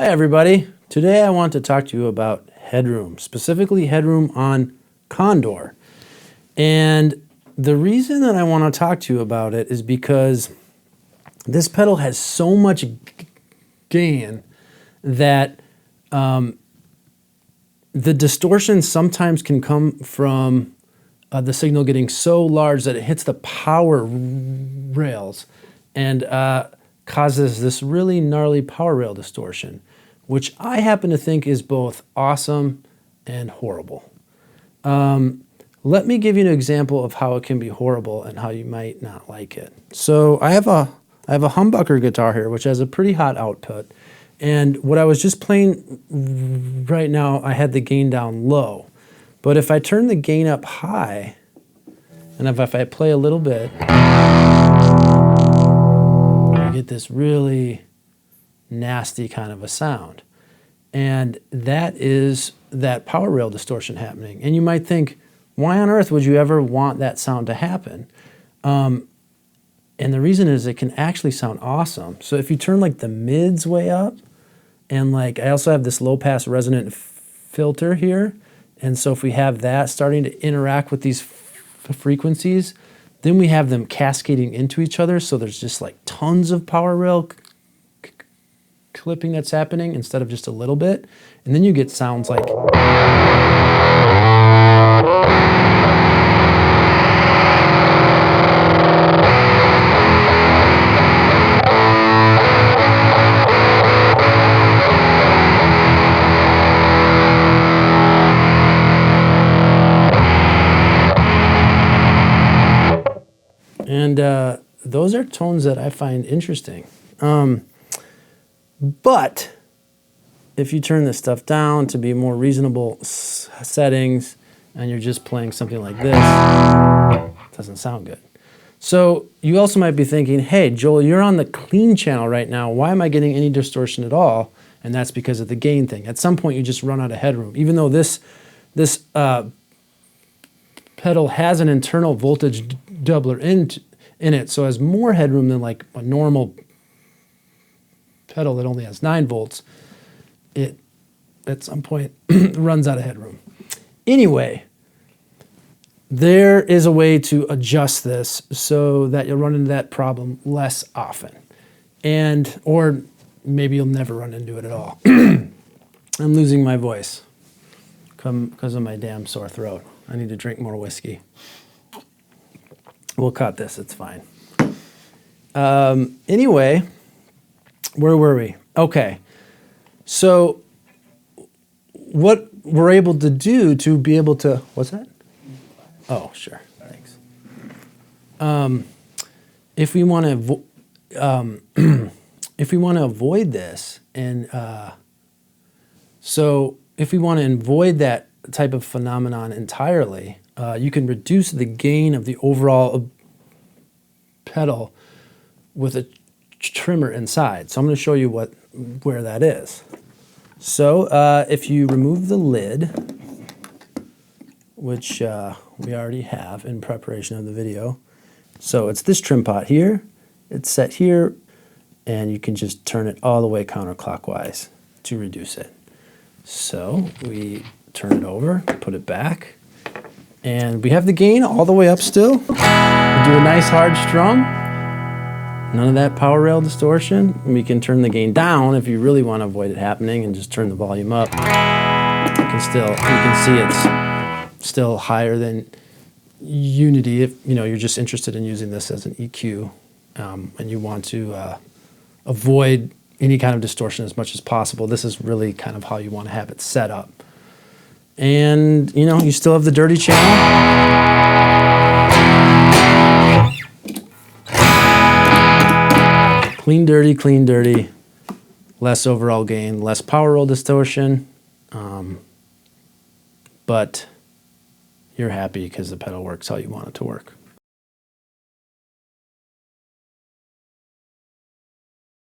everybody. Today I want to talk to you about Headroom, specifically Headroom on Condor. And the reason that I want to talk to you about it is because this pedal has so much gain that the distortion sometimes can come from the signal getting so large that it hits the power rails and causes this really gnarly power rail distortion, which I happen to think is both awesome and horrible. Let me give you an example of how it can be horrible and how you might not like it. So I have a humbucker guitar here, which has a pretty hot output. And what I was just playing right now, I had the gain down low. But if I turn the gain up high, and if I play a little bit, you get this really nasty kind of a sound. And that is that power rail distortion happening. And you might think, why on earth would you ever want that sound to happen? And the reason is it can actually sound awesome. So if you turn like the mids way up, and like I also have this low pass resonant filter here, and so if we have that starting to interact with these frequencies, then we have them cascading into each other, so there's just like tons of power rail clipping that's happening instead of just a little bit, and then you get sounds like and those are tones that I find interesting. But if you turn this stuff down to be more reasonable settings and you're just playing something like this, it doesn't sound good. So you also might be thinking, hey, Joel, you're on the clean channel right now. Why am I getting any distortion at all? And that's because of the gain thing. At some point, you just run out of headroom. Even though this pedal has an internal voltage doubler in it, so it has more headroom than like a normal pedal that only has 9 volts, it at some point runs out of headroom. Anyway, there is a way to adjust this so that you'll run into that problem less often. Or maybe you'll never run into it at all. I'm losing my voice because of my damn sore throat. I need to drink more whiskey. We'll cut this, it's fine. Anyway, where were we? Okay, so what we're able to do to be able to, what's that? Oh, sure, thanks. If we want to avoid this, and so if we want to avoid that type of phenomenon entirely, you can reduce the gain of the overall pedal with a trimmer inside. So I'm going to show you where that is. So if you remove the lid, which we already have in preparation of the video. So it's this trim pot here. It's set here, and you can just turn it all the way counterclockwise to reduce it. So we turn it over, put it back, and we have the gain all the way up still. We do a nice hard strum. None of that power rail distortion. We can turn the gain down if you really want to avoid it happening and just turn the volume up. You can see it's still higher than unity if you're just interested in using this as an EQ and you want to avoid any kind of distortion as much as possible. This is really kind of how you want to have it set up. And you still have the dirty channel. Clean, dirty, less overall gain, less power roll distortion, but you're happy because the pedal works how you want it to work.